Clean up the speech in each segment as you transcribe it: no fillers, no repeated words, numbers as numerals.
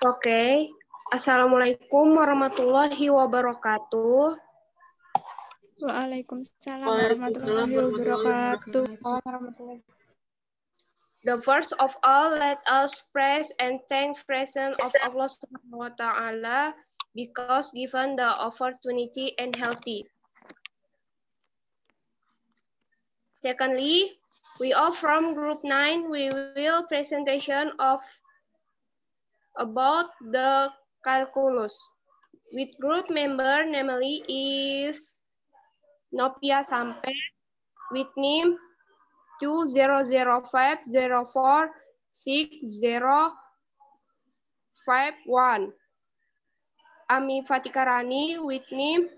Oke. Assalamualaikum warahmatullahi wabarakatuh. Waalaikumsalam warahmatullahi wabarakatuh. The first of all, let us praise and thank presence of Allah Subhanahu wa Ta'ala because given the opportunity and healthy. Secondly, we all from group 9, we will presentation of about the calculus. With group member, namely is Nopia Sampe, with name 2005046051. Ami Fatikarani with name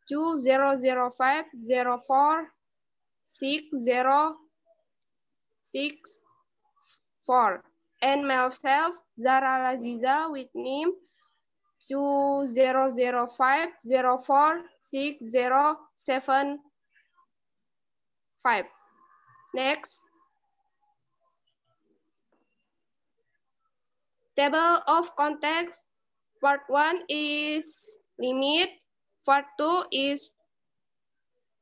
2005046064. And myself, Zara Laziza with name 2005046075. Next. Table of contents. Part 1 is limit. Part 2 is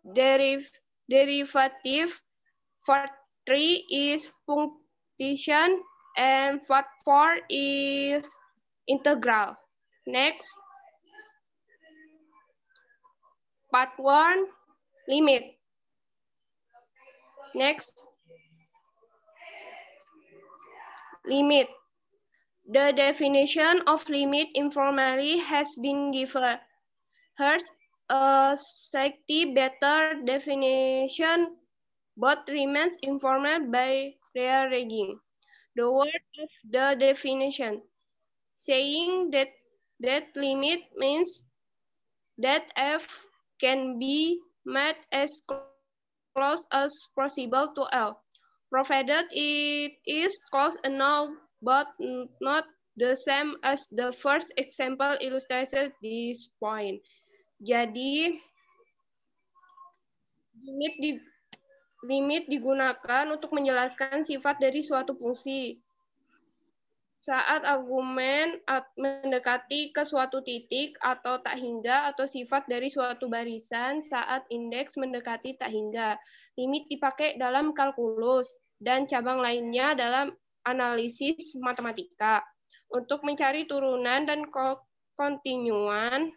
derivative. Part 3 is function. And part 4 is integral. Next. Part 1, limit. Next. Limit. The definition of limit informally has been given. Here's a slightly better definition, but remains informal by rearranging the word of the definition, saying that limit means that f can be made as close as possible to L, provided it is close enough but not the same as the first example illustrated this point. Jadi, limit digunakan untuk menjelaskan sifat dari suatu fungsi. Saat argumen mendekati ke suatu titik atau tak hingga atau sifat dari suatu barisan saat indeks mendekati tak hingga. Limit dipakai dalam kalkulus dan cabang lainnya dalam analisis matematika. Untuk mencari turunan dan kontinuan,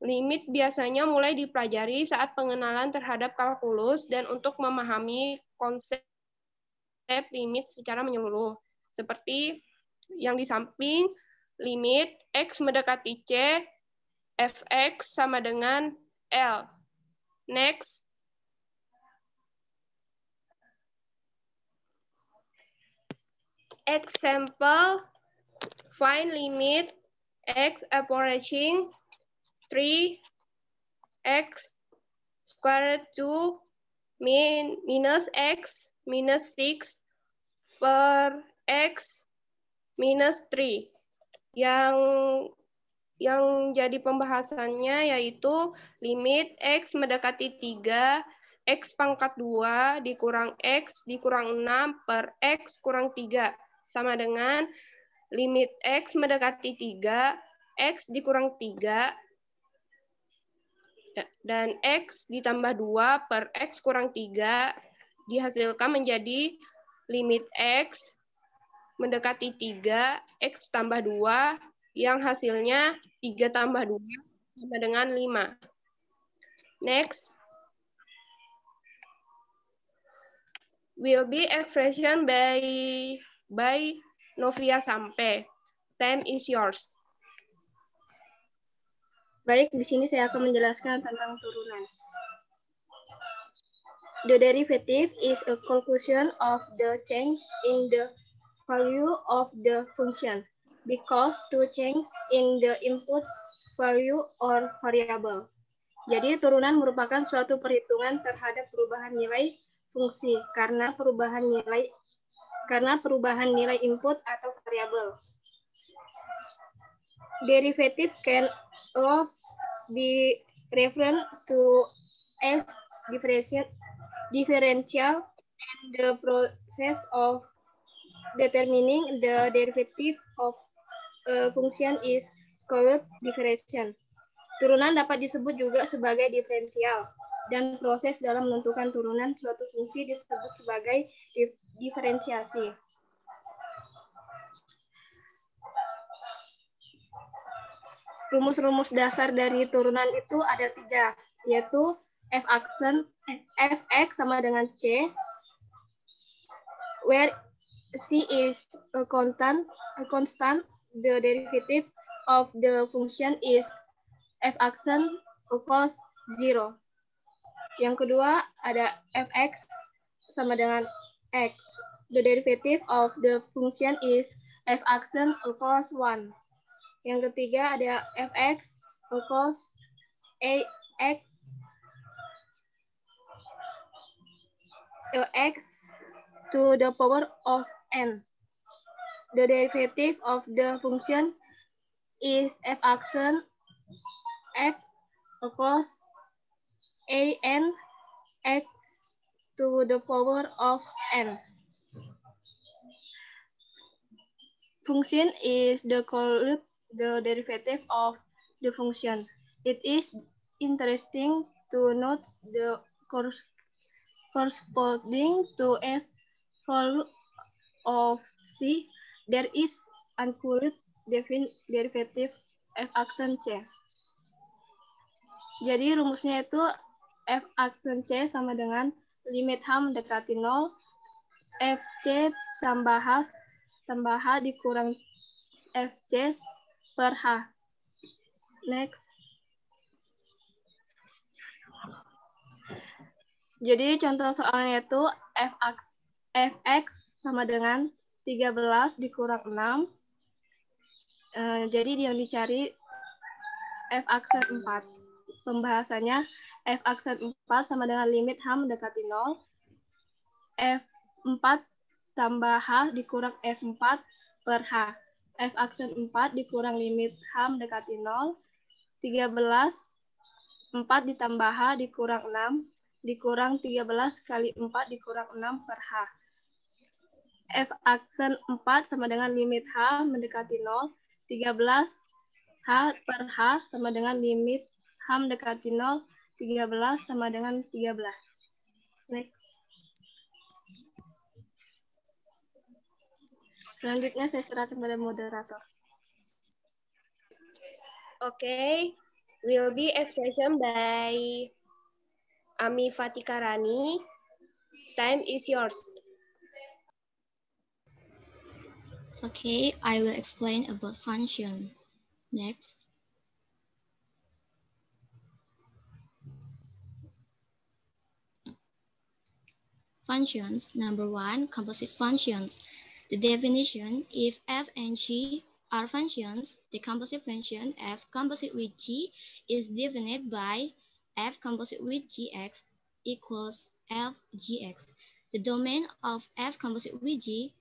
limit biasanya mulai dipelajari saat pengenalan terhadap kalkulus dan untuk memahami konsep limit secara menyeluruh. Seperti yang di samping, limit X mendekati C, Fx sama dengan L. Next. Example, find limit X approaching 3x squared 2 minus X minus 6 per X minus 3. Yang jadi pembahasannya yaitu limit X mendekati 3, X pangkat 2 dikurang X dikurang 6 per X kurang 3. Sama dengan limit X mendekati 3, X dikurang 3, dan X ditambah 2 per X kurang 3 dihasilkan menjadi limit X mendekati 3, X tambah 2, yang hasilnya 3 tambah 2 sama dengan 5. Next. Will be expression by Novia Sampe. Time is yours. Baik, di sini saya akan menjelaskan tentang turunan. The derivative is a conclusion of the change in the value of the function because to change in the input value or variable. Jadi turunan merupakan suatu perhitungan terhadap perubahan nilai fungsi karena perubahan nilai input atau variabel. Derivative can also be referred to as differential and the process of determining the derivative of function is called differentiation. Turunan dapat disebut juga sebagai diferensial, dan proses dalam menentukan turunan suatu fungsi disebut sebagai diferensiasi. Rumus-rumus dasar dari turunan itu ada 3, yaitu fx sama dengan c, where c is a constant, the derivative of the function is fx equals 0. Yang kedua ada fx sama dengan x, the derivative of the function is fx equals 1. Yang ketiga ada fx equals x to the power of n. The derivative of the function is fx x equals an x to the power of n. Function is the derivative of the function. It is interesting to note the corresponding to s value of c, there is uncurrent derivative f aksen c. Jadi rumusnya itu f aksen c sama dengan limit h mendekati 0, fc tambah h dikurang fc per h. Next. Jadi contoh soalnya itu fx sama dengan 13 dikurang 6. Jadi yang dicari f aksen 4. Pembahasannya f aksen 4 sama dengan limit h mendekati 0. F4 tambah h dikurang f4 per h. F aksen 4 dikurang limit h mendekati 0. 13, 4 ditambah h dikurang 6, dikurang 13 kali 4 dikurang 6 per h. F aksen 4 sama dengan limit h mendekati 0. 13 h per h sama dengan limit h mendekati 0. 13 sama dengan 13. Next. Selanjutnya saya serahkan kepada moderator. Okay, will be expression by Ami Fatikarani. Time is yours. Okay, I will explain about function. Next. Functions. Number 1, composite functions. The definition: if f and g are functions, the composite function f composite with g is defined by f composite with gx equals f gx. The domain of f composite with g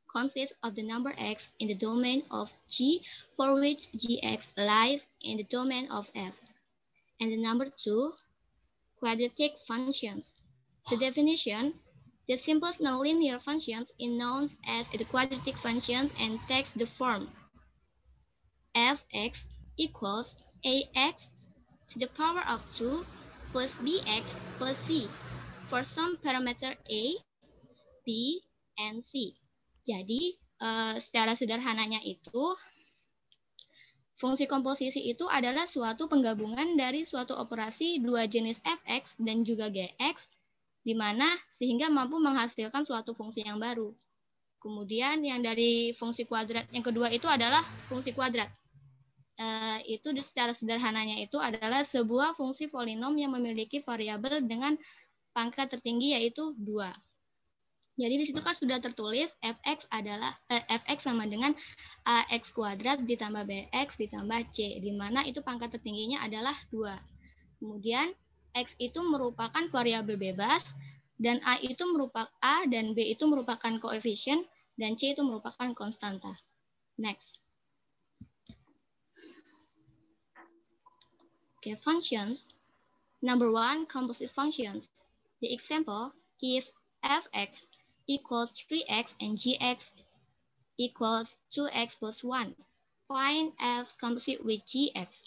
consists of the number x in the domain of g for which gx lies in the domain of f. And the number 2, quadratic functions. The definition: the simplest nonlinear functions is known as the quadratic functions and takes the form fx equals ax to the power of 2 plus bx plus c for some parameter a, b, and c. Jadi, secara sederhananya itu, fungsi komposisi itu adalah suatu penggabungan dari suatu operasi dua jenis fx dan juga gx, di mana sehingga mampu menghasilkan suatu fungsi yang baru. Kemudian yang dari fungsi kuadrat yang kedua itu adalah fungsi kuadrat. Itu secara sederhananya itu adalah sebuah fungsi polinom yang memiliki variabel dengan pangkat tertinggi yaitu 2. Jadi di situ kan sudah tertulis fx adalah fx sama dengan ax kuadrat ditambah bx ditambah c, di mana itu pangkat tertingginya adalah 2. Kemudian x itu merupakan variabel bebas, dan a dan b itu merupakan koefisien, dan c itu merupakan konstanta. Next. Okay, functions. Number 1, composite functions. The example: if fx equals 3x and gx equals 2x plus 1, Find f composite with gx.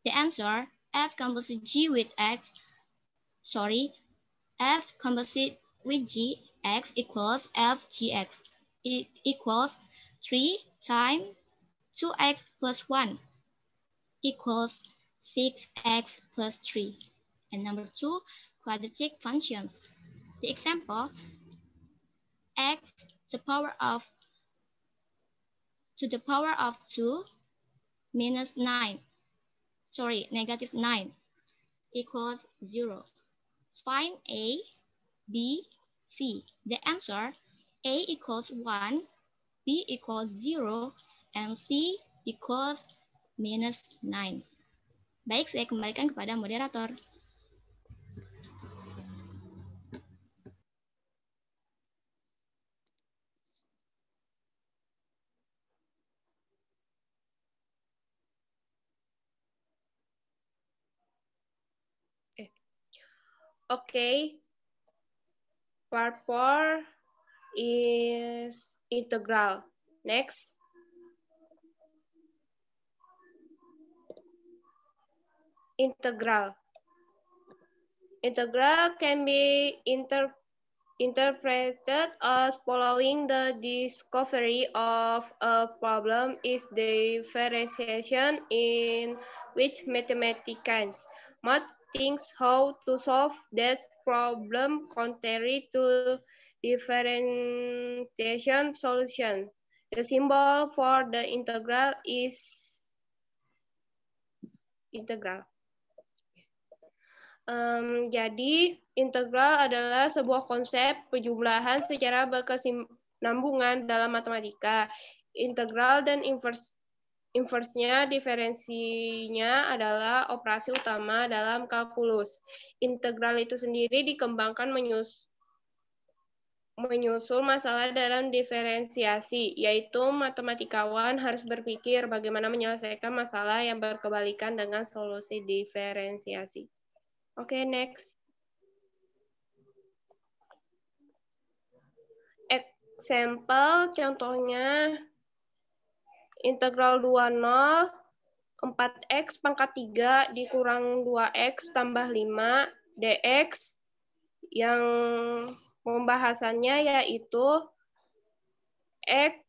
The answer, f composite g with x, f composite with gx equals f gx. It equals 3 times 2x plus 1 equals 6x plus 3. And number 2, quadratic functions. The example, x to the power of 2 minus 9, negative 9 equals 0. Find a, b, c. The answer, a equals 1, b equals 0, and c equals minus 9. Baik, saya kembalikan kepada moderator. Okay. Part 4 is integral. Next. Integral. Integral can be interpreted as following: the discovery of a problem is differentiation in which mathematicians must think how to solve that problem contrary to differentiation solution. The symbol for the integral is integral. Jadi, integral adalah sebuah konsep penjumlahan secara berkesinambungan dalam matematika. Integral dan inverse-nya, diferensinya adalah operasi utama dalam kalkulus. Integral itu sendiri dikembangkan menyusul masalah dalam diferensiasi, yaitu matematikawan harus berpikir bagaimana menyelesaikan masalah yang berkebalikan dengan solusi diferensiasi. Oke, next. Example, contohnya integral 20 4x pangkat 3 dikurang 2x tambah 5 dx, yang pembahasannya yaitu x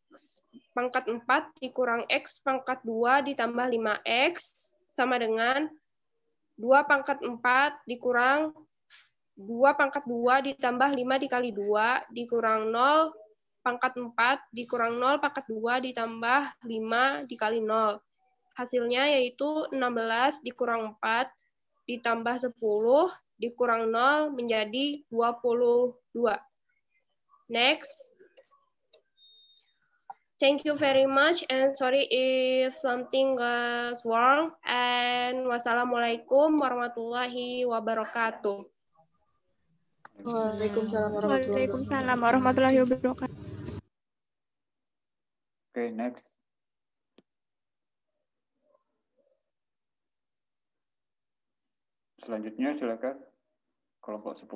pangkat 4 dikurang x pangkat 2 ditambah 5x sama dengan 2 pangkat 4 dikurang 2 pangkat 2 ditambah 5 dikali 2 dikurang 0 pangkat 4 dikurang 0 pangkat 2 ditambah 5 dikali 0. Hasilnya yaitu 16 dikurang 4 ditambah 10 dikurang 0 menjadi 22. Next. Thank you very much and sorry if something goes wrong, and wassalamualaikum warahmatullahi wabarakatuh. Waalaikumsalam warahmatullahi wabarakatuh. Okay, next. Selanjutnya silakan kelompok 10.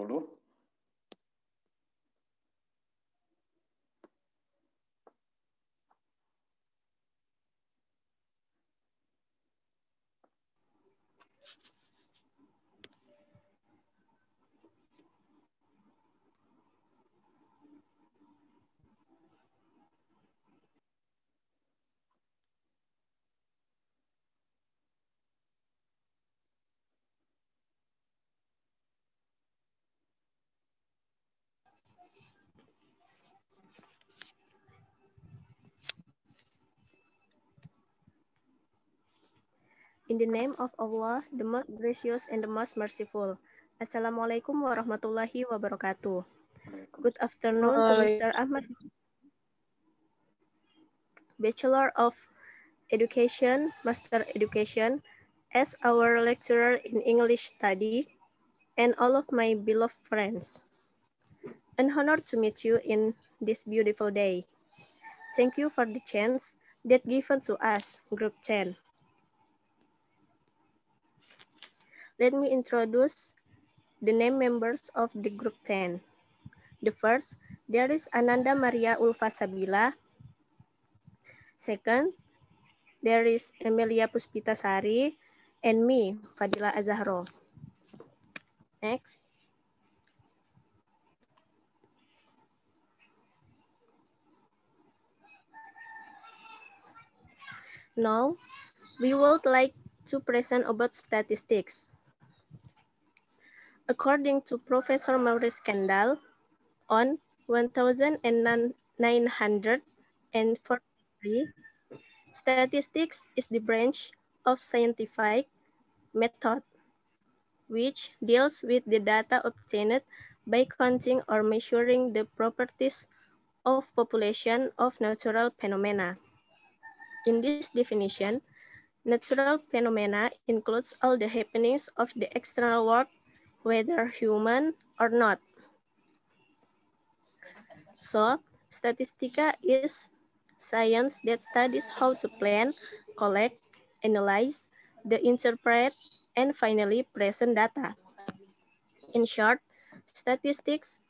In the name of Allah, the most gracious and the most merciful. Assalamualaikum warahmatullahi wabarakatuh. Good afternoon to Mr. Ahmad, Bachelor of Education, Master Education, as our lecturer in English study, and all of my beloved friends. An honor to meet you in this beautiful day. Thank you for the chance that given to us, Group 10. Let me introduce the name members of the Group 10. The first, there is Ananda Maria Ulfa Sabila. Second, there is Emilia Puspitasari, and me, Fadila Azahro. Next. Now, we would like to present about statistics. According to Professor Maurice Kendall, on 1943, statistics is the branch of scientific method which deals with the data obtained by counting or measuring the properties of population of natural phenomena. In this definition, natural phenomena includes all the happenings of the external world, whether human or not. So, statistica is science that studies how to plan, collect, analyze, interpret, and finally present data. In short, statistics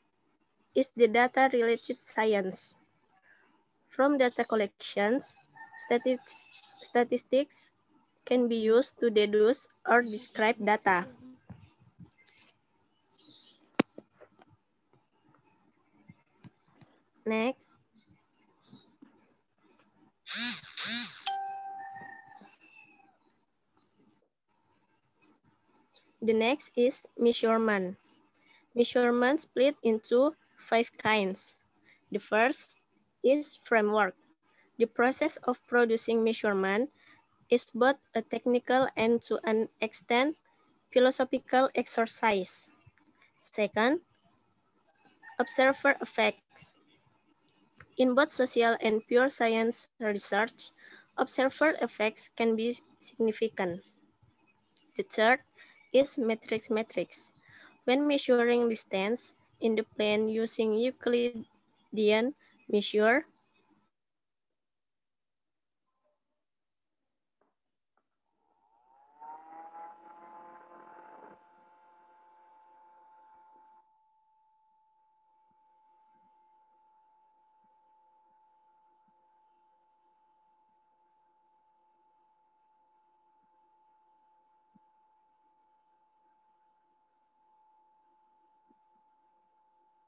is the data-related science. From data collections, statistics can be used to deduce or describe data. Next. The next is measurement. Measurement split into 5 kinds. The first is framework. The process of producing measurement is both a technical and to an extent philosophical exercise. Second, observer effects. In both social and pure science research, observer effects can be significant. The third is metrics. When measuring distance in the plane using Euclidean measure,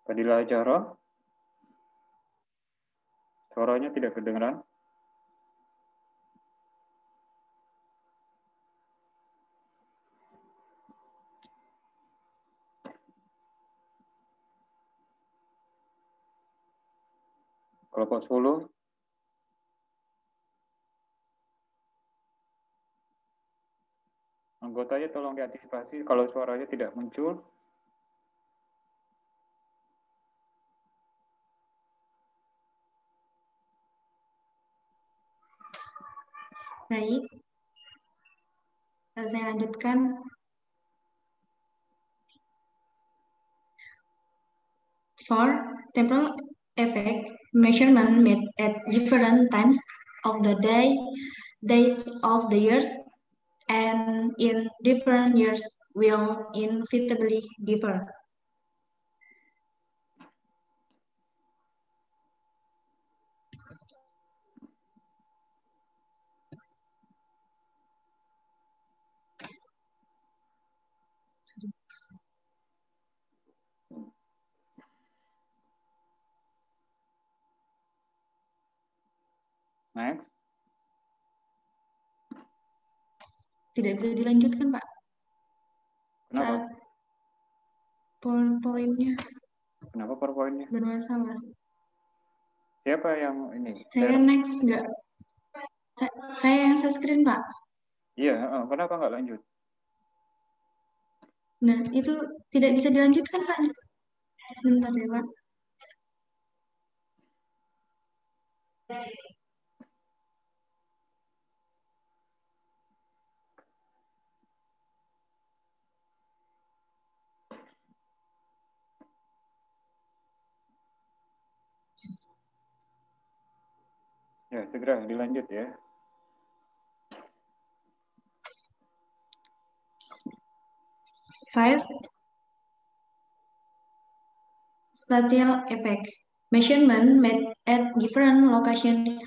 Fadila Azahro, suaranya tidak kedengaran. Kelompok 10. Anggotanya tolong diantisipasi kalau suaranya tidak muncul. Baik, saya lanjutkan. For temporal effect, measurement made at different times of the day, days of the years, and in different years will inevitably differ. Next. Tidak bisa dilanjutkan, Pak. Kenapa? PowerPoint-nya. Kenapa PowerPoint-nya? Bermasalah. Siapa yang ini? Saya next enggak. Saya yang screen, Pak. Iya, kenapa nggak lanjut? Nah, itu tidak bisa dilanjutkan, Pak. Sebentar ya, Pak. Ya, segera dilanjut ya. Five, spatial effect. Measurement made at different locations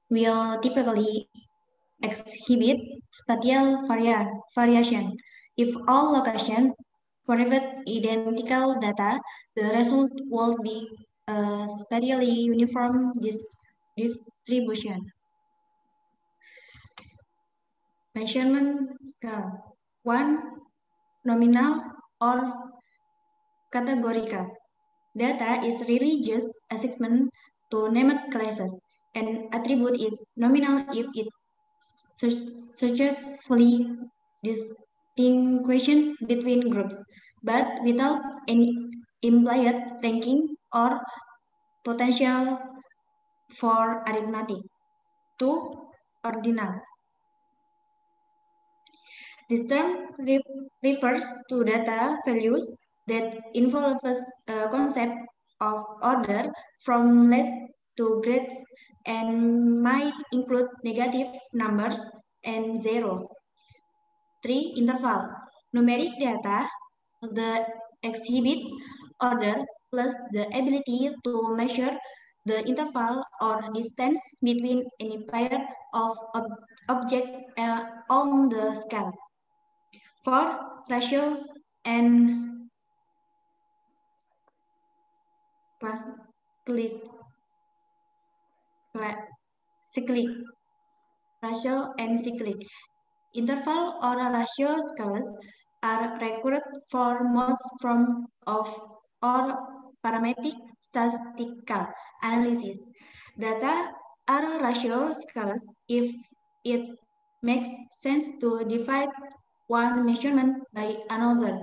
will typically exhibit spatial variation. If all locations provide identical data, the result will be a spatially uniform distribution. Measurement scale. 1. Nominal or categorical. Data is really just assessment to named classes. An attribute is nominal if it successfully distinguishes between groups, but without any implied ranking or potential for arithmetic. 2. Ordinal. This term refers to data values that involves a concept of order from less to great and might include negative numbers and zero. 3. Interval. Numeric data, the exhibits order plus the ability to measure the interval or distance between any pair of objects on the scale. 4. Ratio and cyclic. Ratio and cyclic. Interval or ratio scales are required for most forms of or parametric statistical analysis. Data are ratio scales if it makes sense to divide one measurement by another.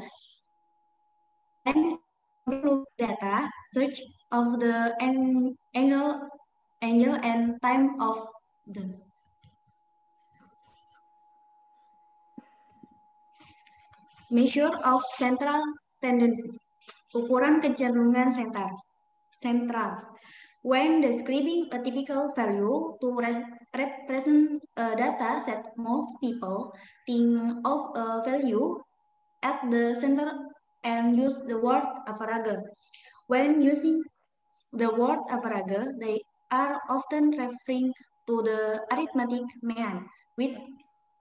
And data search of the angle and time of the measure of central tendency. Ukuran kecenderungan central. When describing a typical value to represent a data set, most people think of a value at the center and use the word average. When using the word average, they are often referring to the arithmetic mean, which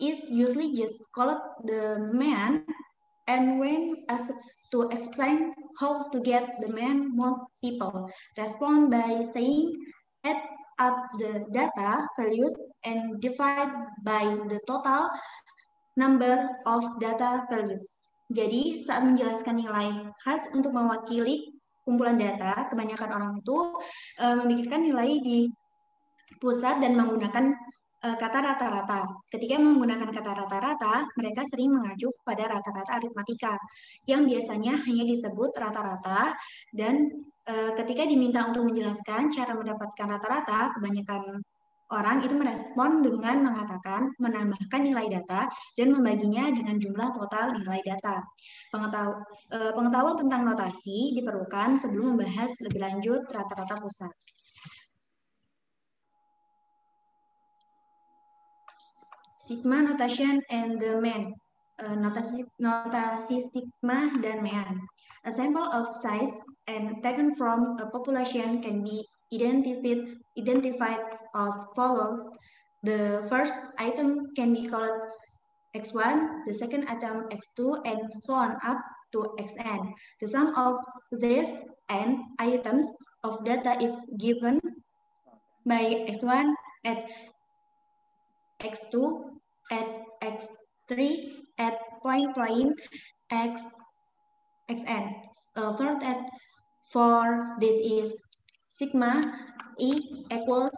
is usually just called the mean. And when asked to explain how to get the mean, most people respond by saying, add up the data values and divide by the total number of data values. Jadi, saat menjelaskan nilai khas untuk mewakili kumpulan data, kebanyakan orang itu memikirkan nilai di pusat dan menggunakan kata rata-rata. Ketika menggunakan kata rata-rata, mereka sering mengacu pada rata-rata aritmatika yang biasanya hanya disebut rata-rata, dan ketika diminta untuk menjelaskan cara mendapatkan rata-rata, kebanyakan orang itu merespon dengan mengatakan menambahkan nilai data dan membaginya dengan jumlah total nilai data. Pengetahuan tentang notasi diperlukan sebelum membahas lebih lanjut rata-rata pusat. Sigma notation and the mean. Notasi sigma dan mean. A sample of size and taken from a population can be identified as follows. The first item can be called x1, the second item x2, and so on up to xn. The sum of these n items of data is given by x1 at x2 at x3 at point xn. Sort at for this is sigma e equals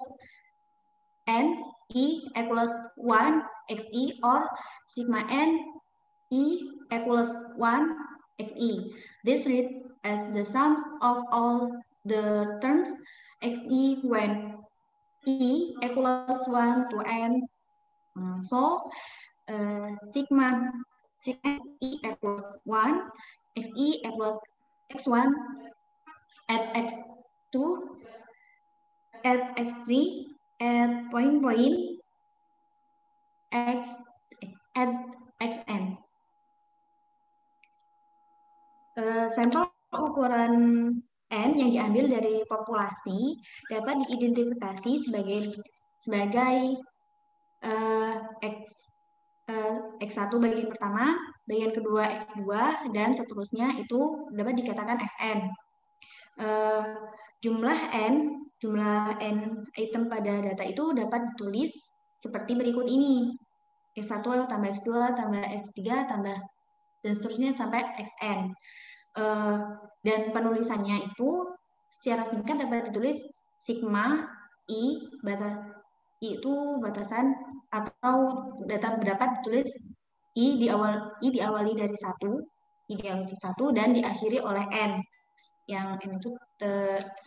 n e equals 1 xe or sigma n e equals 1 xe. This reads as the sum of all the terms xe when e equals 1 to n. So sigma e equals 1, xe equals x1 at x2 at x3 at point x at xn. Sampel ukuran n yang diambil dari populasi dapat diidentifikasi sebagai X1 bagian pertama, bagian kedua X2, dan seterusnya itu dapat dikatakan Xn. Jumlah N item pada data itu dapat ditulis seperti berikut ini. X1 tambah X2 tambah X3 tambah dan seterusnya sampai Xn. Dan penulisannya itu secara singkat dapat ditulis sigma I itu batasan atau data berapa ditulis I diawali dari 1 dan diakhiri oleh N. Yang N itu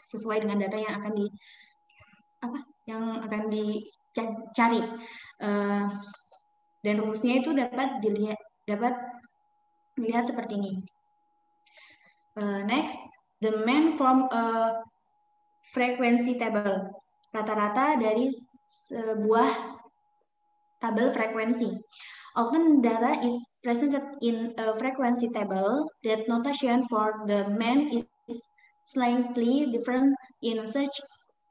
sesuai dengan data yang akan dicari. Dan rumusnya itu dapat dilihat seperti ini. Next, the mean from a frequency table. Rata-rata dari sebuah tabel frekuensi. Often data is presented in a frequency table. That notation for the mean is slightly different in such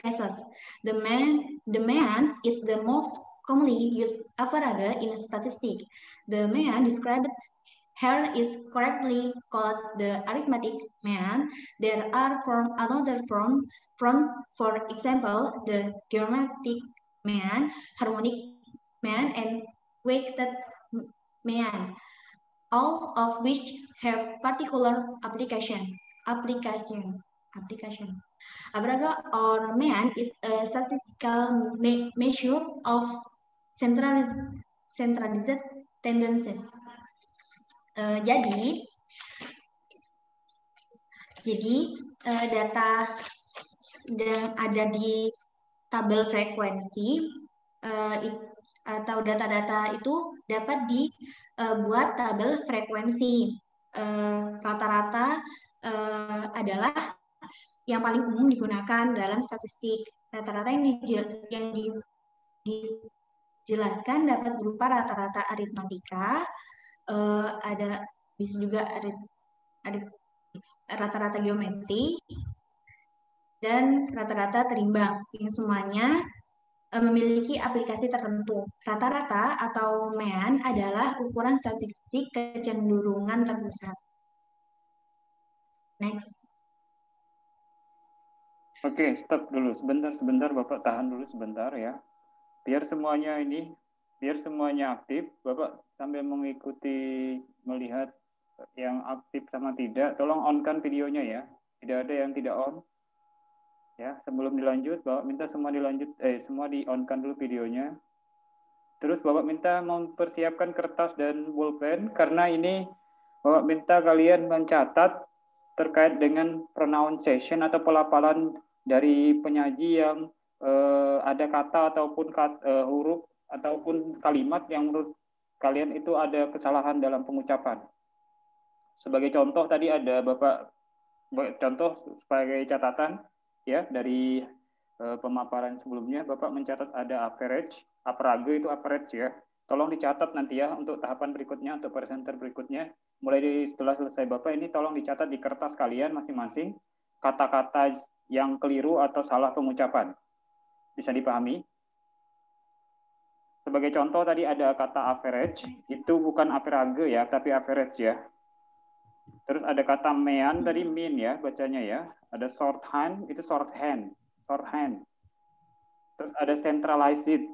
cases. The mean is the most commonly used average in statistics. The mean described here is correctly called the arithmetic mean. There are another forms, for example, the geometric mean, harmonic mean, and weighted mean, all of which have particular application. Average or mean is a statistical measure of centralized tendencies. Jadi data yang ada di tabel frekuensi atau data-data itu dapat dibuat tabel frekuensi. Rata-rata adalah yang paling umum digunakan dalam statistik. Rata-rata yang dijelaskan dapat berupa rata-rata aritmatika, ada bisa juga rata-rata geometri, dan rata-rata terimbang. Yang semuanya memiliki aplikasi tertentu. Rata-rata atau mean adalah ukuran statistik kecenderungan terpusat. Next. Oke, stop dulu. Sebentar, Bapak tahan dulu sebentar ya. Biar semuanya aktif, Bapak sambil mengikuti, melihat yang aktif sama tidak, tolong on-kan videonya ya. Tidak ada yang tidak on. Ya, sebelum dilanjut, Bapak minta semua di-on-kan dulu videonya. Terus Bapak minta mempersiapkan kertas dan pulpen, karena ini Bapak minta kalian mencatat terkait dengan pronunciation atau pelafalan dari penyaji yang ada kata ataupun huruf ataupun kalimat yang menurut kalian itu ada kesalahan dalam pengucapan. Sebagai contoh tadi ada Bapak contoh sebagai catatan ya dari pemaparan sebelumnya Bapak mencatat ada average itu average ya. Tolong dicatat nanti ya untuk tahapan berikutnya, untuk presenter berikutnya. Mulai setelah selesai Bapak ini tolong dicatat di kertas kalian masing-masing kata-kata yang keliru atau salah pengucapan. Bisa dipahami? Sebagai contoh tadi ada kata average, itu bukan average ya, tapi average ya. Terus ada kata mean, tadi mean ya bacanya ya. Ada shorthand, itu shorthand. Terus ada centralized.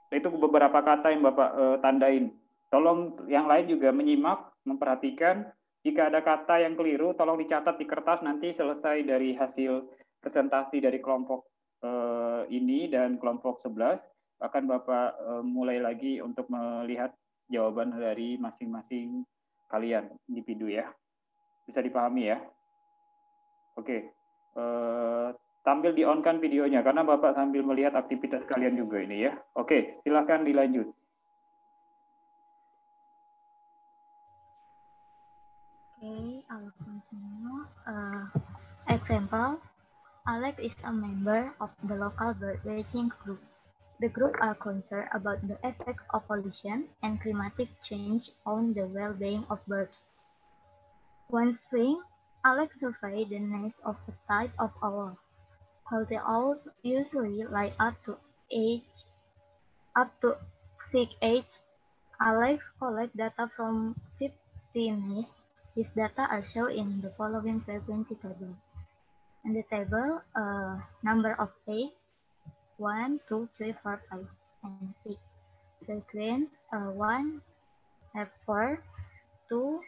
Itu beberapa kata yang Bapak tandain. Tolong yang lain juga menyimak, memperhatikan. Jika ada kata yang keliru, tolong dicatat di kertas nanti selesai dari hasil presentasi dari kelompok ini dan kelompok 11. Akan Bapak mulai lagi untuk melihat jawaban dari masing-masing kalian individu ya. Bisa dipahami ya? Oke. Tampil di-on-kan videonya, karena Bapak sambil melihat aktivitas kalian juga ini ya. Oke, silakan dilanjut. Okay, I'll continue. Example, Alex is a member of the local bird watching group. The group are concerned about the effects of pollution and climatic change on the well-being of birds. One spring, Alex surveyed the nest of a type of owl. While the owls usually lie up to age Up to 6 age, Alex collect data from 15 years. These data are shown in the following frequency table. In the table, number of age, 1, 2, 3, 4, 5, and 6. Frequency, 1, have 4, 2,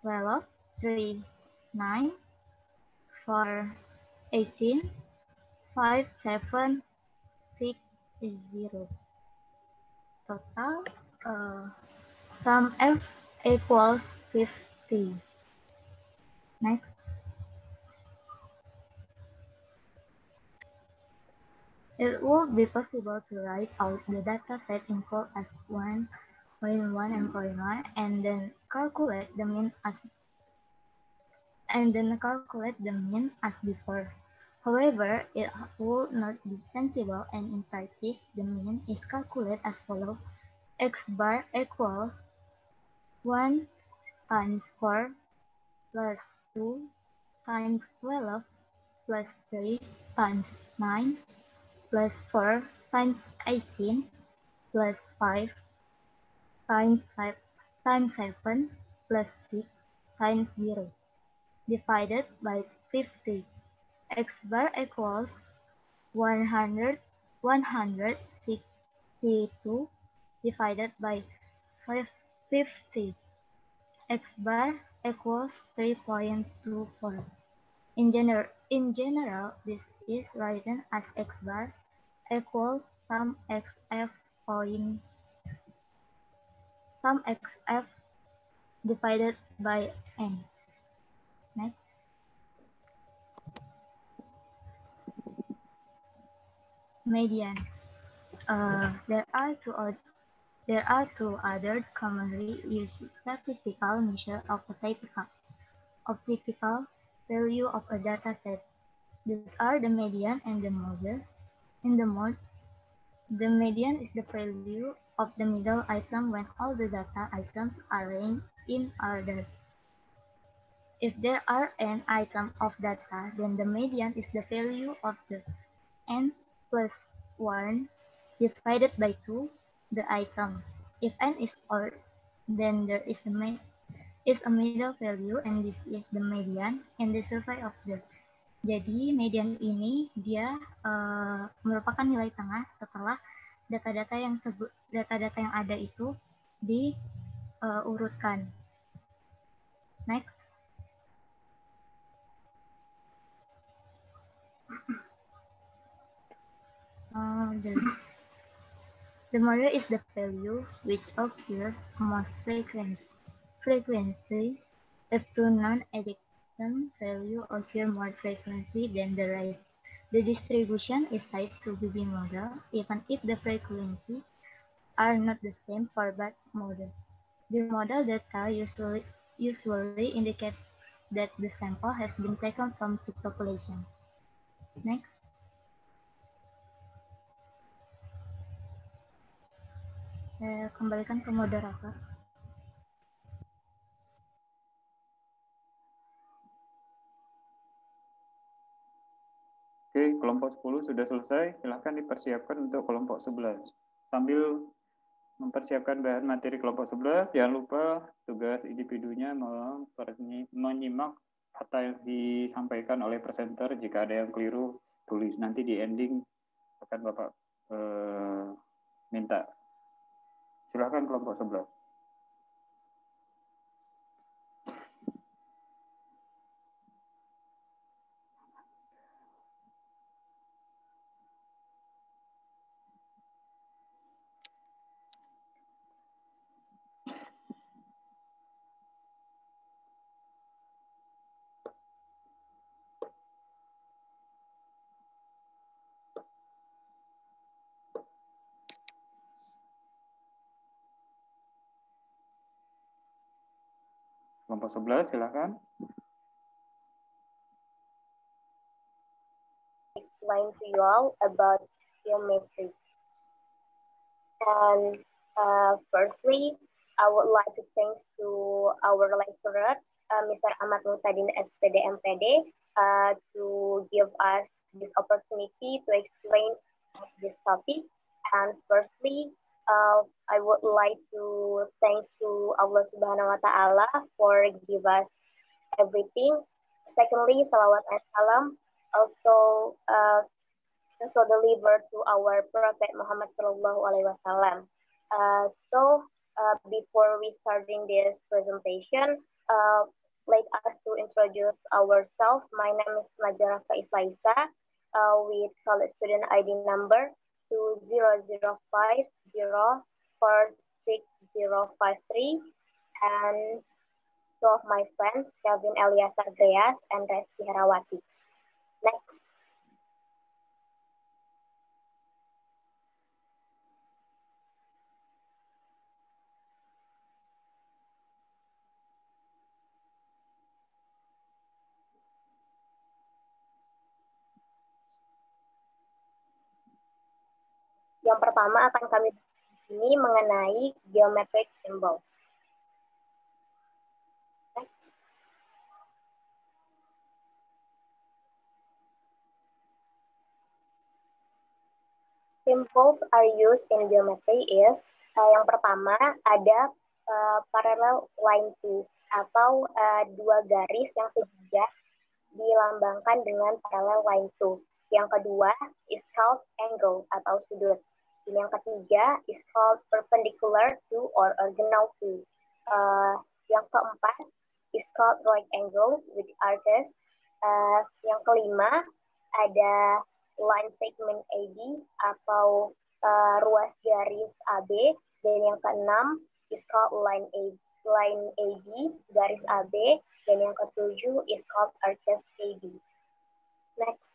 12, 3, 9, 4, 18, 5, 7, 6 is 0. Total, sum F equals 50. Next. It would be possible to write out the data set info as 1.1 and 0.1 and then calculate the mean as before. However, it would not be sensible, and in practice, the mean is calculated as follows: x bar equals 1 times 4 plus 2 times 12 plus 3 times 9 plus 4 times 18 plus 5 times 7 plus 6 times 0 divided by 50. X bar equals 162 divided by 50. X bar equals 3.24. In general, this is written as x bar equals sum xf divided by n. Next. Median. There are two other commonly used statistical measures of typical value of a data set. These are the median and the mode. The median is the value of the middle item when all the data items are arranged in order. If there are n items of data, then the median is the value of the n plus 1 divided by 2, the item. If n is odd, then there is a middle value, and this is the median and the survey of the. Jadi median ini dia merupakan nilai tengah setelah data-data yang ada itu diurutkan. Next. The model is the value which occurs most frequently if two non-adjacent values occur more frequently than the rest. The distribution is said to be the model, even if the frequencies are not the same for both models. The model data usually indicates that the sample has been taken from two populations. Next. Saya kembalikan ke moderator. Oke, kelompok 10 sudah selesai. Silahkan dipersiapkan untuk kelompok 11. Sambil mempersiapkan bahan materi kelompok 11, jangan lupa tugas individunya menyimak apa yang disampaikan oleh presenter. Jika ada yang keliru, tulis. Nanti di ending akan Bapak minta. Silahkan kelompok 11. Kelompok 11, silakan. Explain to you all about geometry. And firstly, I would like to thank to our lecturer, Mr. Ahmad Muhtadin, SPD MPD, to give us this opportunity to explain this topic. And firstly, I would like to thanks to Allah Subhanahu wa Ta'ala for give us everything. Secondly, salawat and salam also delivered to our Prophet Muhammad Sallallahu Alaihi Wasallam. Before we starting this presentation, like us to introduce ourselves. My name is Najara Faislaisa with college student ID number 2005046053, and two of my friends, Kelvin Elias Andreas and Resti Herawati. Next. Yang pertama akan kami bahas di sini mengenai geometric symbol. Next. Symbols are used in geometry is yang pertama ada parallel line two atau dua garis yang sejajar dilambangkan dengan parallel line two. Yang kedua is called angle atau sudut. Dan yang ketiga is called perpendicular to or orthogonal to. Yang keempat is called right angle with arcs. Yang kelima ada line segment AB atau ruas garis AB. Dan yang keenam is called line AB garis AB. Dan yang ketujuh is called arcs AB. Next.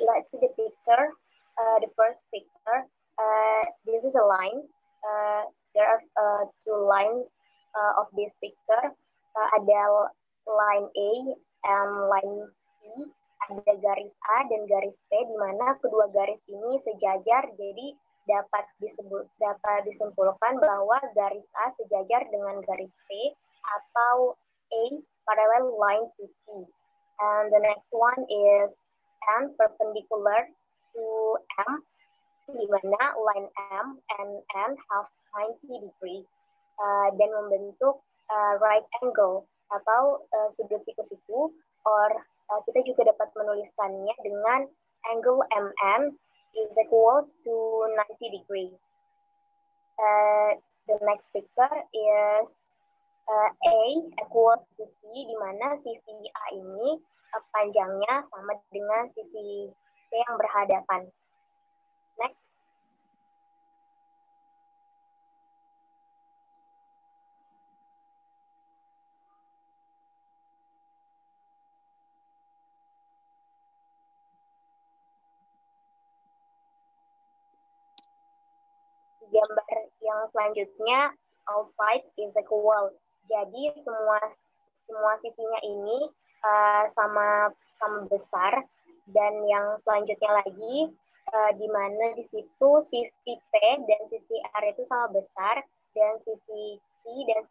Let's see the picture. The first picture. This is a line. There are two lines of this picture. Ada line A and line B. Ada garis A dan garis P, di mana kedua garis ini sejajar. Jadi dapat disimpulkan bahwa garis A sejajar dengan garis P atau A parallel line to P. And the next one is M perpendicular to M, di mana line M and N have 90 degree dan membentuk right angle atau sudut siku-siku, or kita juga dapat menuliskannya dengan angle MN is equals to 90 degree. The next picture is A equals to C, di mana sisi A ini panjangnya sama dengan sisi C yang berhadapan. Next. Gambar yang selanjutnya, all sides is equal. Jadi semua sisinya ini sama besar, dan yang selanjutnya lagi di mana di situ sisi P dan sisi R itu sama besar, dan sisi C dan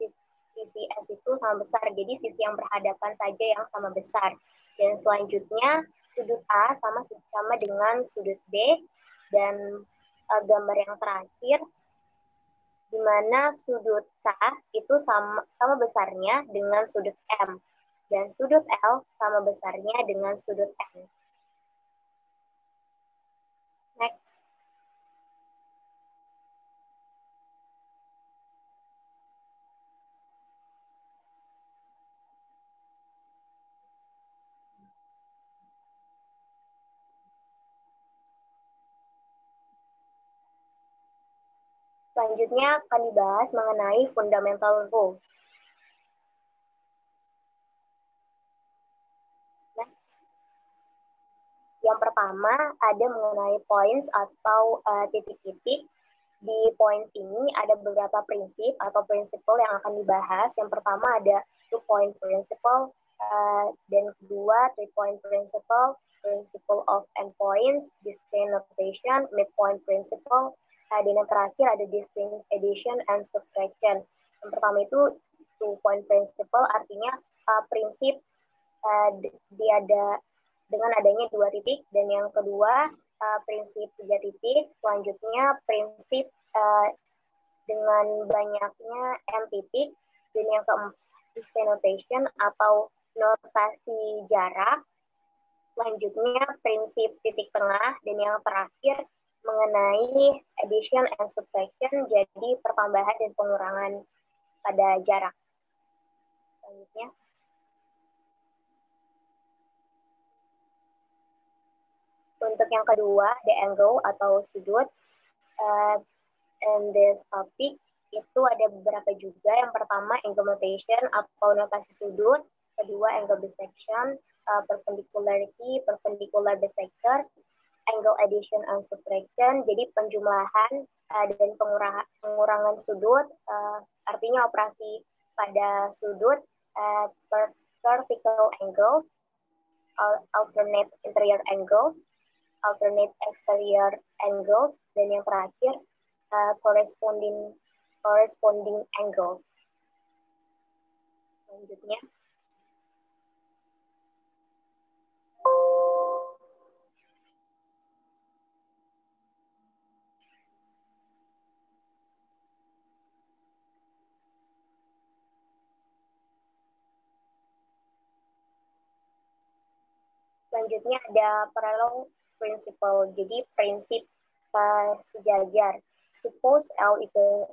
sisi S itu sama besar. Jadi sisi yang berhadapan saja yang sama besar. Dan selanjutnya sudut A sama dengan sudut B, dan gambar yang terakhir di mana sudut K itu sama besarnya dengan sudut M. Dan sudut L sama besarnya dengan sudut N. Next. Selanjutnya akan dibahas mengenai fundamental rules. Yang pertama ada mengenai points atau titik-titik. Di points ini ada beberapa prinsip atau prinsipal yang akan dibahas. Yang pertama ada 2-point principle, dan kedua 3-point principle, principle of endpoints, distinct notation, midpoint principle, dan yang terakhir ada distinct addition and subtraction. Yang pertama itu two-point principle, artinya prinsip dengan adanya 2 titik, dan yang kedua prinsip 3 titik, selanjutnya prinsip dengan banyaknya n titik, dan yang keempat distinct notation atau notasi jarak, selanjutnya prinsip titik tengah, dan yang terakhir mengenai addition and subtraction, jadi pertambahan dan pengurangan pada jarak. Selanjutnya. Untuk yang kedua, the angle atau sudut, and this topic itu ada beberapa juga. Yang pertama, angle notation atau notasi sudut. Kedua, angle bisection, perpendicularity, perpendicular bisector, angle addition and subtraction, jadi penjumlahan dan pengurangan sudut, artinya operasi pada sudut, vertical angles, alternate interior angles, alternate exterior angles, dan yang terakhir corresponding angles. Selanjutnya. Selanjutnya ada parallel principle, jadi prinsip sejajar. Suppose L is a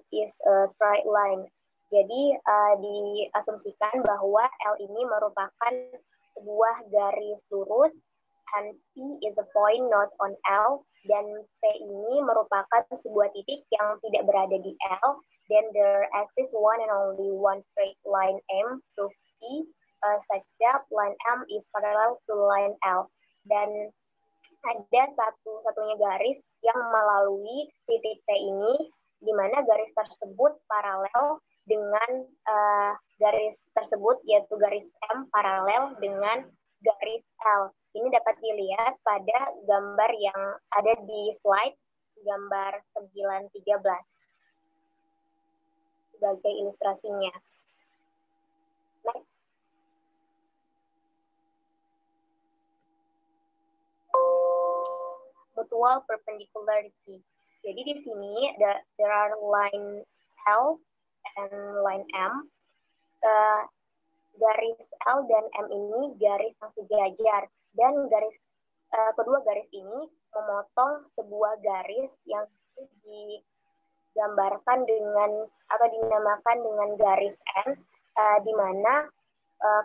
straight line. Jadi diasumsikan bahwa L ini merupakan sebuah garis lurus, and P is a point not on L, dan P ini merupakan sebuah titik yang tidak berada di L, then there exists one and only one straight line M through P, such that line M is parallel to line L, dan ada satu-satunya garis yang melalui titik T ini, di mana garis tersebut paralel dengan garis tersebut, yaitu garis M paralel dengan garis L. Ini dapat dilihat pada gambar yang ada di slide, gambar 913 sebagai ilustrasinya. Next. Mutual perpendicularity. Jadi di sini there are line L and line M. Garis L dan M ini garis yang sejajar, dan kedua garis ini memotong sebuah garis yang digambarkan dengan atau dinamakan dengan garis N, di mana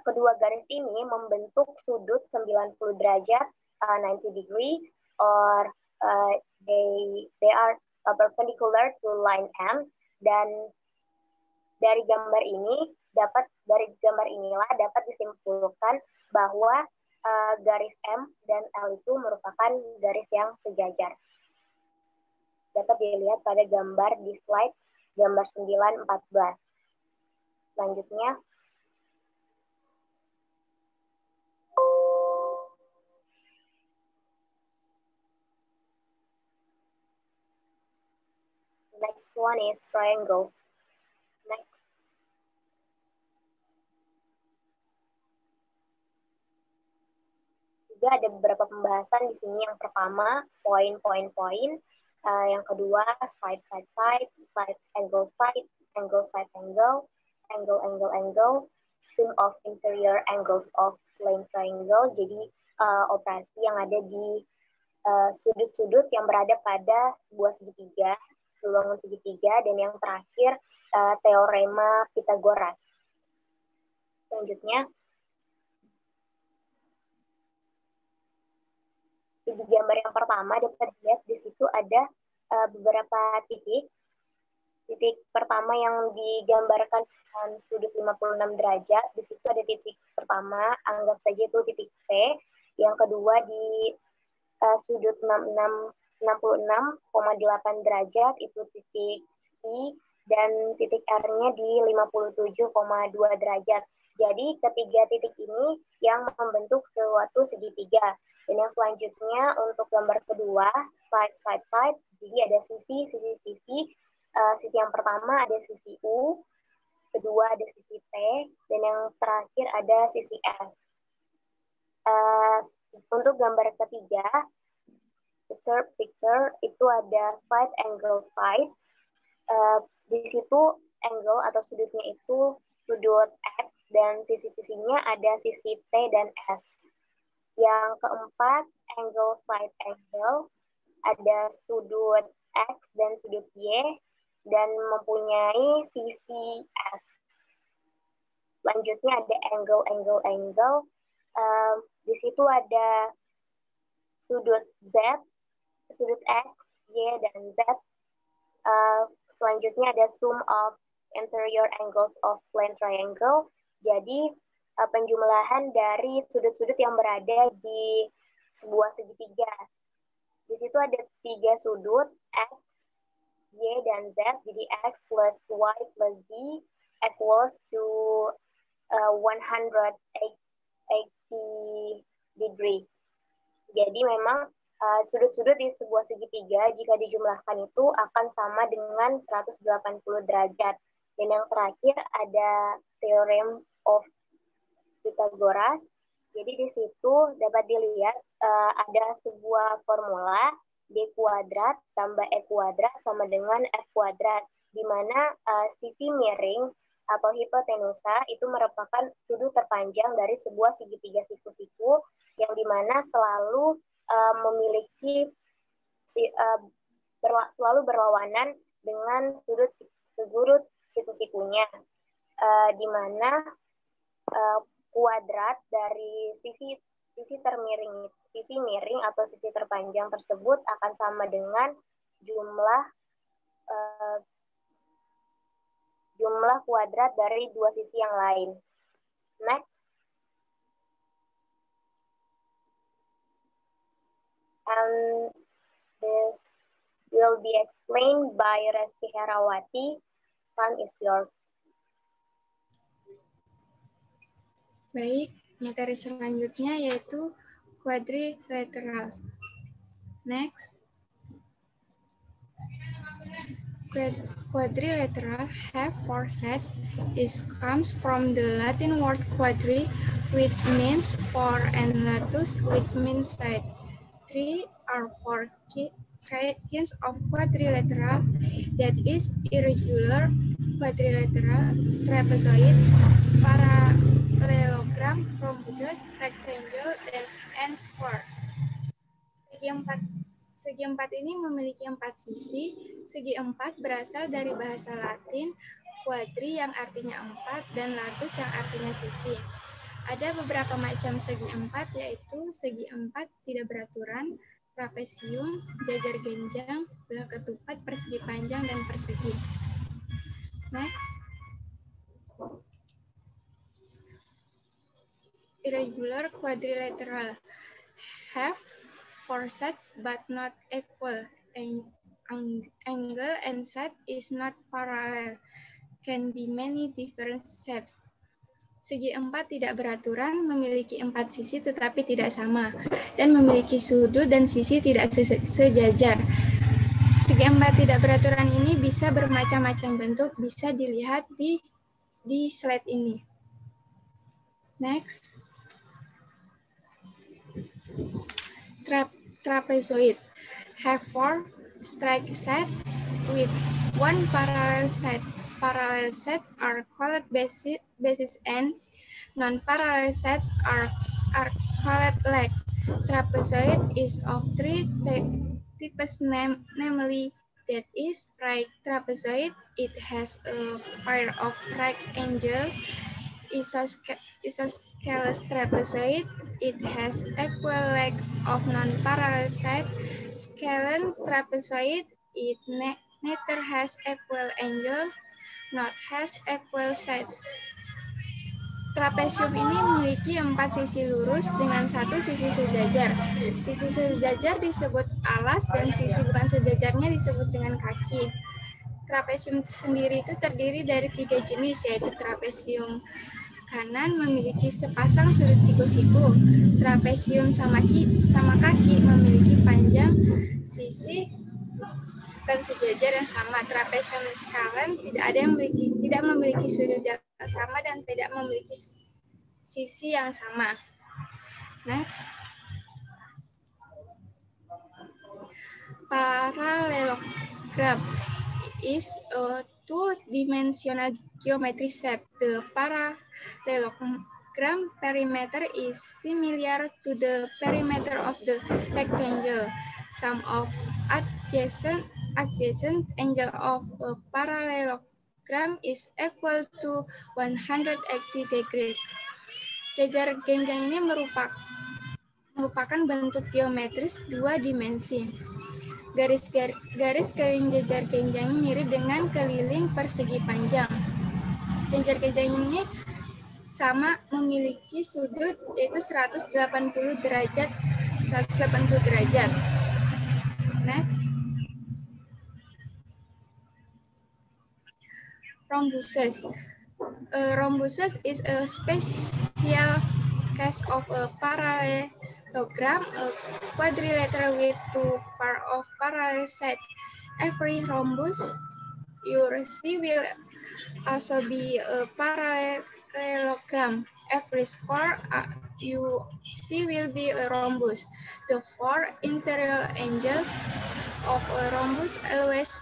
kedua garis ini membentuk sudut 90 derajat, 90 degree, or they are perpendicular to line M, dan dari gambar inilah dapat disimpulkan bahwa garis M dan L itu merupakan garis yang sejajar. Dapat dilihat pada gambar di slide gambar 914. Selanjutnya. Next one is triangles. Next. Juga ada beberapa pembahasan di sini. Yang pertama, point. Yang kedua, side, angle, sum of interior angles of plane triangle. Jadi operasi yang ada di sudut-sudut yang berada pada sebuah segitiga, bilangan segitiga, dan yang terakhir teorema Pythagoras. Selanjutnya, di gambar yang pertama dapat dilihat di situ ada beberapa titik. Titik pertama yang digambarkan dengan sudut 56 derajat, di situ ada titik pertama, anggap saja itu titik P. Yang kedua di sudut 66,8 derajat itu titik I, dan titik R-nya di 57,2 derajat. Jadi ketiga titik ini yang membentuk suatu segitiga. Dan yang selanjutnya untuk gambar kedua, side, jadi ada sisi. Sisi yang pertama ada sisi U, kedua ada sisi T, dan yang terakhir ada sisi S. Untuk gambar ketiga, the third picture, itu ada side angle side. Di situ angle atau sudutnya itu sudut X, dan sisi-sisinya ada sisi T dan S. Yang keempat, angle side angle, ada sudut X dan sudut Y, dan mempunyai sisi S. Selanjutnya ada angle. Di situ ada sudut Z, sudut X, Y, dan Z. Selanjutnya ada sum of interior angles of plane triangle. Jadi penjumlahan dari sudut-sudut yang berada di sebuah segitiga. Di situ ada 3 sudut, X, Y, dan Z. Jadi X plus Y plus Z equals to 180 degree. Jadi memang sudut-sudut di sebuah segitiga jika dijumlahkan itu akan sama dengan 180 derajat. Dan yang terakhir ada theorem of Pythagoras. Jadi di situ dapat dilihat ada sebuah formula D kuadrat tambah E kuadrat sama dengan F kuadrat, di mana sisi miring atau hipotenusa itu merupakan sudut terpanjang dari sebuah segitiga siku-siku yang dimana selalu memiliki selalu berlawanan dengan sudut siku-sikunya, di mana kuadrat dari sisi miring atau sisi terpanjang tersebut akan sama dengan jumlah kuadrat dari dua sisi yang lain. Next. And this will be explained by Resti Herawati. Time is yours. Baik, materi selanjutnya yaitu quadrilaterals. Next. Quadrilateral have 4 sides. It comes from the Latin word quadri, which means 4, and latus, which means side. 3 are 4 kinds of quadrilateral, that is irregular, quadrilateral, trapezoid, parallelogram, rhombosus, rectangle, and square. Segi empat ini memiliki 4 sisi. Segi 4 berasal dari bahasa Latin quadri yang artinya 4 dan latus yang artinya sisi. Ada beberapa macam segi 4, yaitu segi 4 tidak beraturan, trapesium, jajar genjang, belah ketupat, persegi panjang, dan persegi. Next. Irregular quadrilateral have 4 sides but not equal. Angle and side is not parallel. Can be many different shapes. Segi 4 tidak beraturan, memiliki 4 sisi tetapi tidak sama, dan memiliki sudut dan sisi tidak sejajar. Segi 4 tidak beraturan ini bisa bermacam-macam bentuk, bisa dilihat di slide ini. Next. Trapezoid have 4 straight sides with 1 parallel side. Parallel sides are called bases and non-parallel sides are called leg. Trapezoid is of 3 types, namely, that is right trapezoid. It has a pair of right angles. Isosceles trapezoid. It has equal leg of non-parallel side. Scalene trapezoid. It neither has equal angles, not has equal sides. Trapesium ini memiliki 4 sisi lurus dengan 1 sisi sejajar. Sisi sejajar disebut alas dan sisi bukan sejajarnya disebut dengan kaki. Trapesium sendiri itu terdiri dari 3 jenis, yaitu trapesium kanan memiliki sepasang sudut siku-siku. Trapesium sama kaki memiliki panjang sisi dan sejajar yang sama. Trapesium skalen tidak memiliki sudut yang sama dan tidak memiliki sisi yang sama. Next. Parallelogram is a two-dimensional geometry shape. The parallelogram perimeter is similar to the perimeter of the rectangle. Sum of adjacent angle of a parallelogram is equal to 180 degrees. Jajar genjang ini merupakan bentuk geometris dua dimensi. Garis keliling jajar genjang mirip dengan keliling persegi panjang. Jajar genjang ini sama memiliki sudut yaitu 180 derajat. Next. Rhombuses. Rhombuses is a special case of a parallelogram, a quadrilateral with two pairs of parallel sides. Every rhombus you see will also be a parallelogram. Every square you see will be a rhombus. The four interior angles of a rhombus always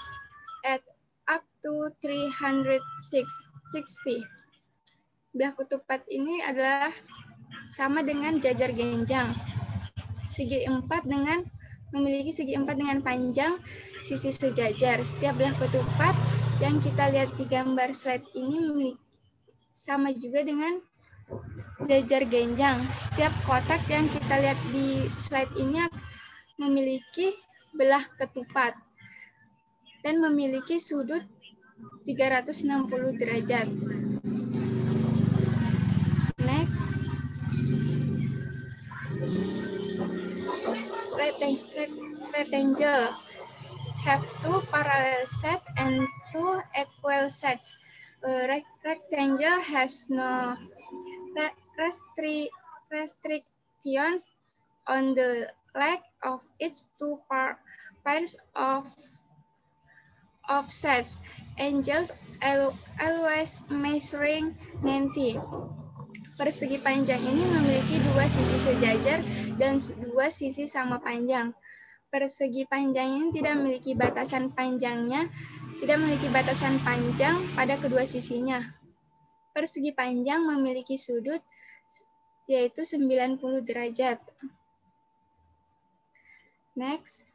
add up to 360. Belah ketupat ini adalah sama dengan jajar genjang. Memiliki segi empat dengan panjang sisi sejajar. Setiap belah ketupat yang kita lihat di gambar slide ini sama juga dengan jajar genjang. Setiap kotak yang kita lihat di slide ini memiliki belah ketupat dan memiliki sudut 360 derajat. Next. Rectangle have two parallel sides and two equal sides. A rectangle has no restrictions on the length of its two pairs of sides. Angles always measuring 90. Persegi panjang ini memiliki dua sisi sejajar dan dua sisi sama panjang. Persegi panjang ini tidak memiliki batasan panjang pada kedua sisinya. Persegi panjang memiliki sudut yaitu 90 derajat. Next.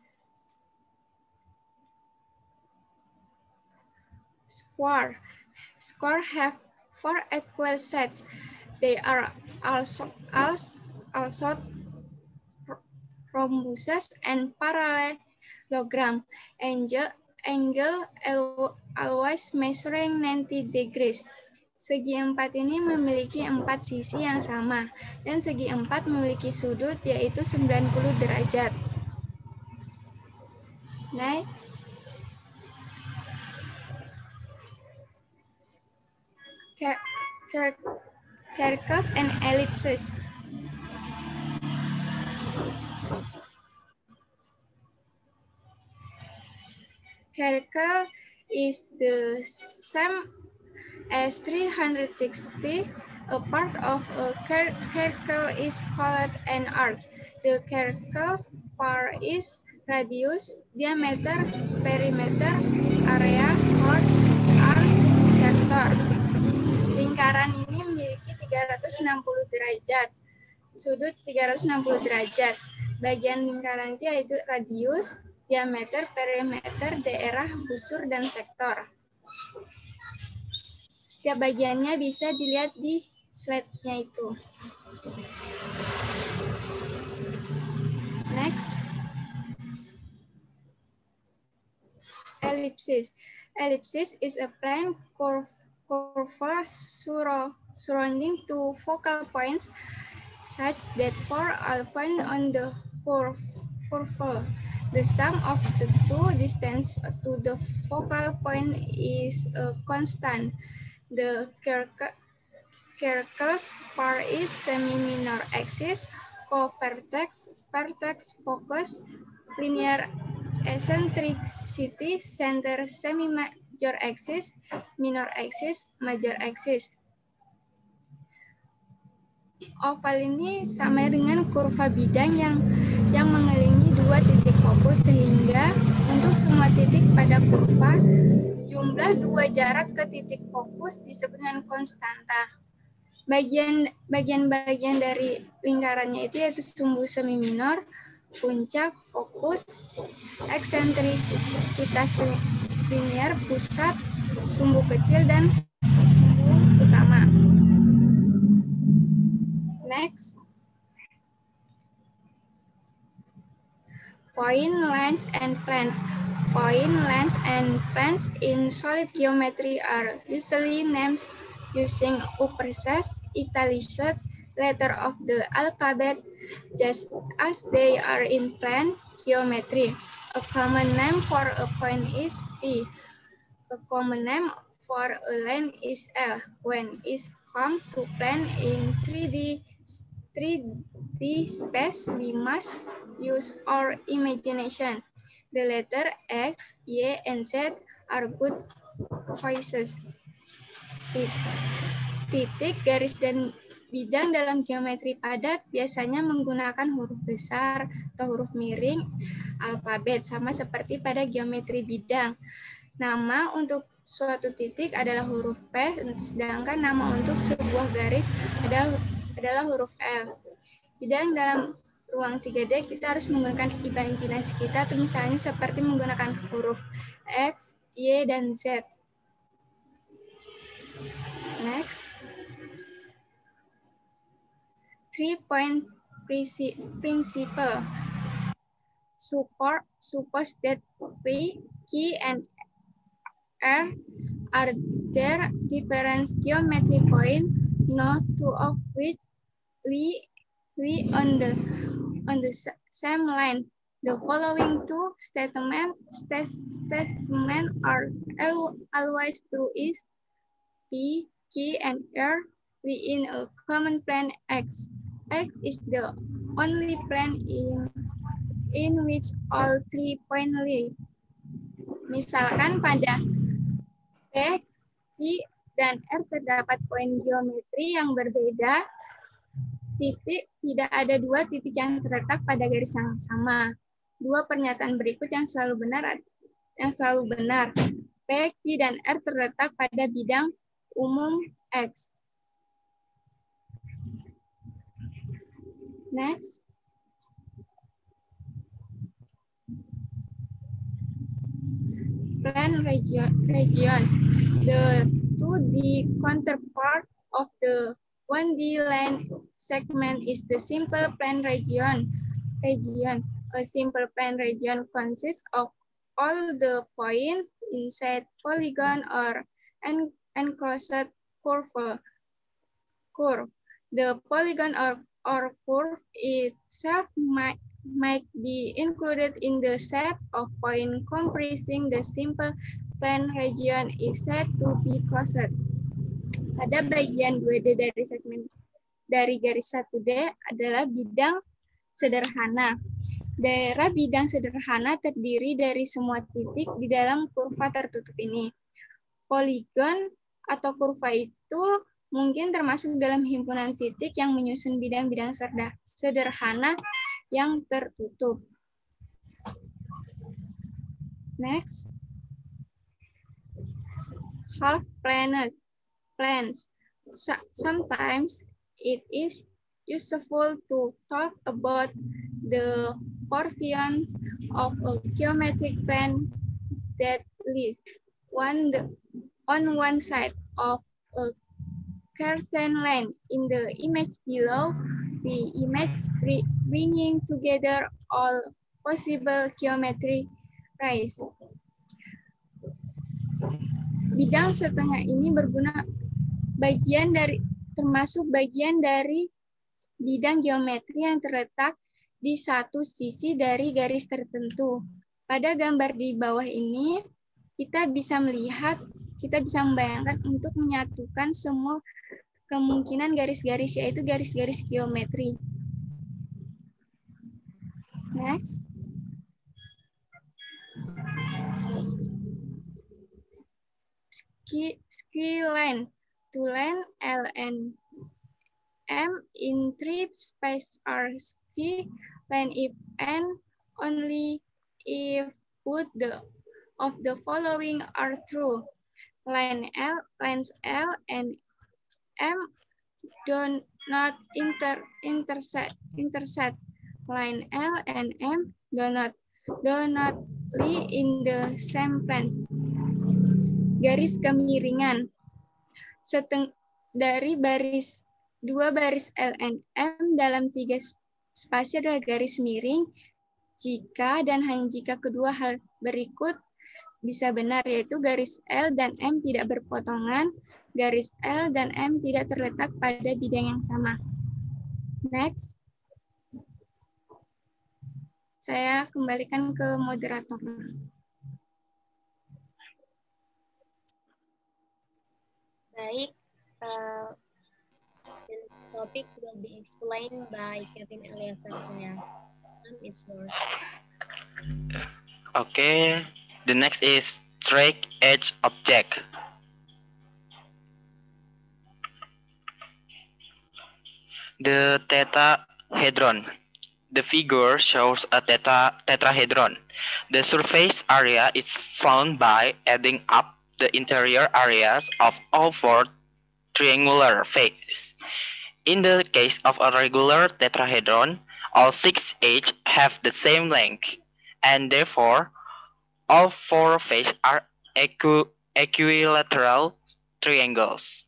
Square have four equal sides. They are also rhombuses and parallelogram. Angle always measuring 90 degrees. Segi empat ini memiliki empat sisi yang sama dan segi empat memiliki sudut yaitu 90 derajat. Next. Circles and ellipses. Circle is the same as 360. A part of a circle is called an arc. The circle part is radius, diameter, perimeter, area, chord, arc, sector. Lingkaran ini memiliki 360 derajat, sudut 360 derajat. Bagian lingkaran itu yaitu radius, diameter, perimeter, daerah, busur, dan sektor. Setiap bagiannya bisa dilihat di slide-nya itu. Next. Ellipsis. Ellipsis is a plane curve surrounding two focal points such that four are points on the curve curve. The sum of the two distance to the focal point is a constant. The circle's part is semi-minor axis, co-vertex, vertex, focus, linear eccentricity, center, semi-major axis, minor axis, major axis. Oval ini sama dengan kurva bidang yang mengelilingi dua titik fokus, sehingga untuk semua titik pada kurva, jumlah dua jarak ke titik fokus disebut dengan konstanta. Bagian-bagian dari lingkarannya itu yaitu sumbu semi minor, puncak, fokus, eksentrisitas linear, pusat, sumbu kecil, dan sumbu utama. Next. Point, lines, and planes. Point, lines, and planes in solid geometry are usually named using uppercase, italicized letter of the alphabet, just as they are in plane geometry. A common name for a point is P. A common name for a line is L. When it comes to plane in 3D space, we must use our imagination. The letter X, Y, and Z are good choices. Titik, garis, dan bidang dalam geometri padat biasanya menggunakan huruf besar atau huruf miring alfabet, sama seperti pada geometri bidang. Nama untuk suatu titik adalah huruf P, sedangkan nama untuk sebuah garis adalah huruf L. Bidang dalam ruang 3D kita harus menggunakan imajinasi kita, atau misalnya seperti menggunakan huruf X, Y, dan Z. Next. 3-point principle. Suppose that P, Q, and R are there different geometry points, no two of which lie on the same line. The following two statements are always true: is P, Q, and R lie in a common plane X. X is the only plane in which all 3 points lie. Misalkan pada P, Q, dan R terdapat poin geometri yang berbeda, tidak ada dua titik yang terletak pada garis yang sama. Dua pernyataan berikut yang selalu benar. P, Q, dan R terletak pada bidang umum X. Next. Plane regions. The 2D counterpart of the 1D line segment is the simple plane region. A simple plane region consists of all the points inside polygon or enclosed curve. The polygon or curve itself might be included in the set of points comprising the simple plane region is said to be closed. Pada bagian 2D dari segmen dari garis 1D adalah bidang sederhana. Daerah bidang sederhana terdiri dari semua titik di dalam kurva tertutup ini. Poligon atau kurva itu mungkin termasuk dalam himpunan titik yang menyusun bidang-bidang sederhana yang tertutup. Next. Half planes. Sometimes it is useful to talk about the portion of a geometric plane that lies on one side of a certain line. In the image below, the image bringing together all possible geometry rise. Bidang setengah ini termasuk bagian dari bidang geometri yang terletak di satu sisi dari garis tertentu. Pada gambar di bawah ini, kita bisa membayangkan untuk menyatukan semua kemungkinan garis-garis, yaitu garis-garis geometri. Next. Ski line. To line L and M in three spaces are ski line if and only if both of the following are true. Lines L and M do not intersect. Line L and M do not lie in the same plane. Garis kemiringan dari dua baris L and M dalam tiga spasi adalah garis miring jika dan hanya jika kedua hal berikut bisa benar, yaitu garis L dan M tidak berpotongan, garis L dan M tidak terletak pada bidang yang sama. Next. Saya kembalikan ke moderator. Baik, the topic will be explained by Kevin Eliasar. Is yours. Okay, the next is straight edge object. The tetrahedron. The figure shows a tetrahedron. The surface area is found by adding up the interior areas of all four triangular faces. In the case of a regular tetrahedron, all 6 edges have the same length, and therefore, all four faces are equilateral triangles.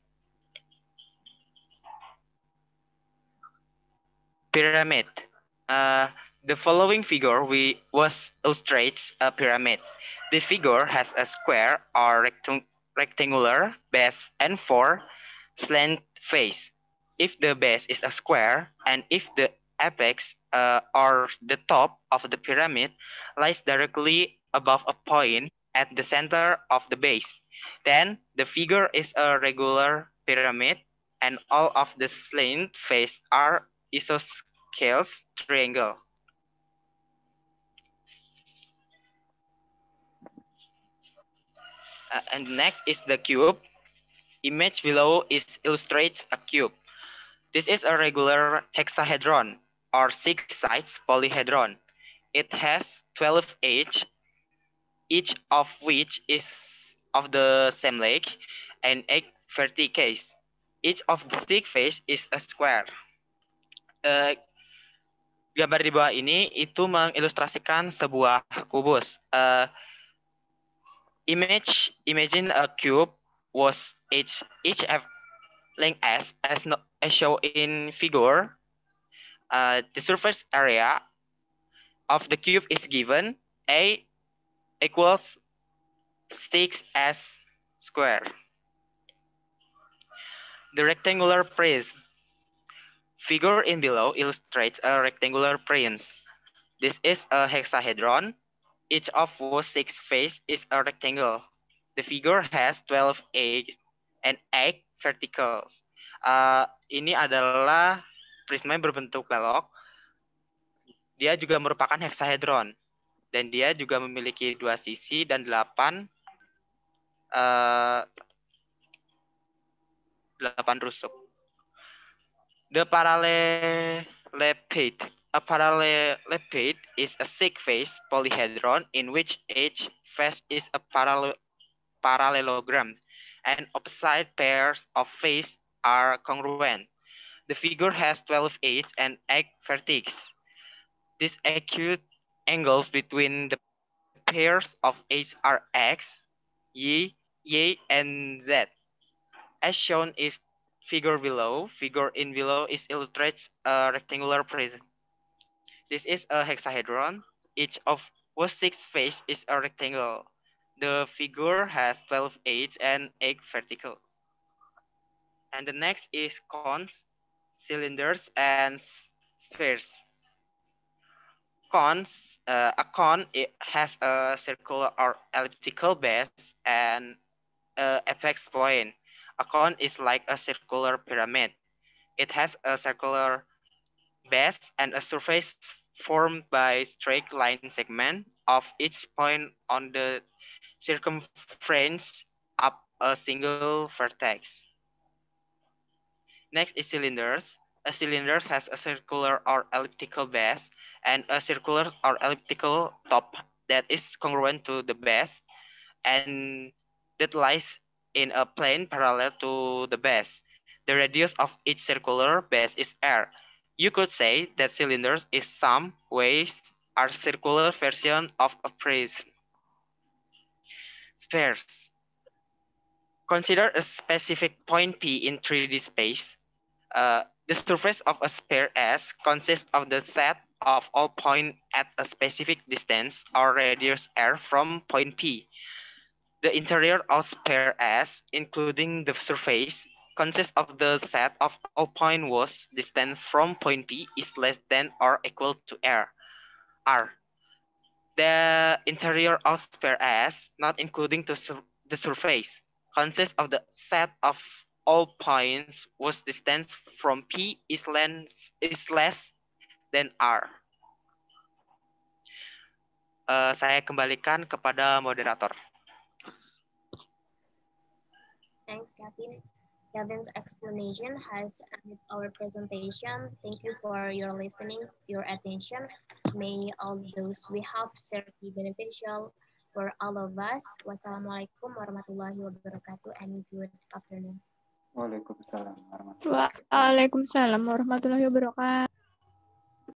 Pyramid. The following figure illustrates a pyramid. This figure has a square or rectangular base and 4 slant faces. If the base is a square and if the apex or the top of the pyramid lies directly above a point at the center of the base, then the figure is a regular pyramid and all of the slant faces are isosceles triangle. And next is the cube. Image below illustrates a cube. This is a regular hexahedron or 6 sides polyhedron. It has 12 edges, each of which is of the same length and 8 vertices. Each of the 6 faces is a square. Gambar di bawah ini itu mengilustrasikan sebuah kubus. Imagine a cube was each have length as shown in figure. The surface area of the cube is given A equals 6s square. The rectangular prism. Figure in below illustrates a rectangular prism. This is a hexahedron. Each of whose 6 faces is a rectangle. The figure has 12 edges and 8 verticals. Ini adalah prisma berbentuk balok. Dia juga merupakan hexahedron. Dan dia juga memiliki 2 sisi dan 8 rusuk. The parallelepiped. A parallelepiped is a 6-faced polyhedron in which each face is a parallelogram and opposite pairs of faces are congruent. The figure has 12 edges and 8 vertices. These acute angles between the pairs of edges are X, Y, and Z. As shown in figure in below illustrates a rectangular prism. This is a hexahedron. Each of whose 6 faces is a rectangle. The figure has 12 edges and 8 verticals. And the next is cones, cylinders, and spheres. A cone it has a circular or elliptical base and apex point. A cone is like a circular pyramid. It has a circular base and a surface formed by straight line segment of each point on the circumference up a single vertex. Next is cylinders. A cylinder has a circular or elliptical base and a circular or elliptical top that is congruent to the base and that lies in a plane parallel to the base. The radius of each circular base is r. You could say that cylinders in some ways are circular version of a prism. Spheres. Consider a specific point P in 3D space. The surface of a sphere S consists of the set of all points at a specific distance or radius r from point P. The interior of sphere S, including the surface, consists of the set of all points whose distance from point P is less than or equal to r. The interior of sphere S, not including the surface, consists of the set of all points whose distance from P is less than R. Saya kembalikan kepada moderator. Thanks, Gavin. Gavin's explanation has ended our presentation. Thank you for your listening, your attention. May all those we have served be beneficial for all of us. Wassalamualaikum warahmatullahi wabarakatuh and good afternoon. Waalaikumsalam warahmatullahi wabarakatuh. Waalaikumsalam warahmatullahi wabarakatuh.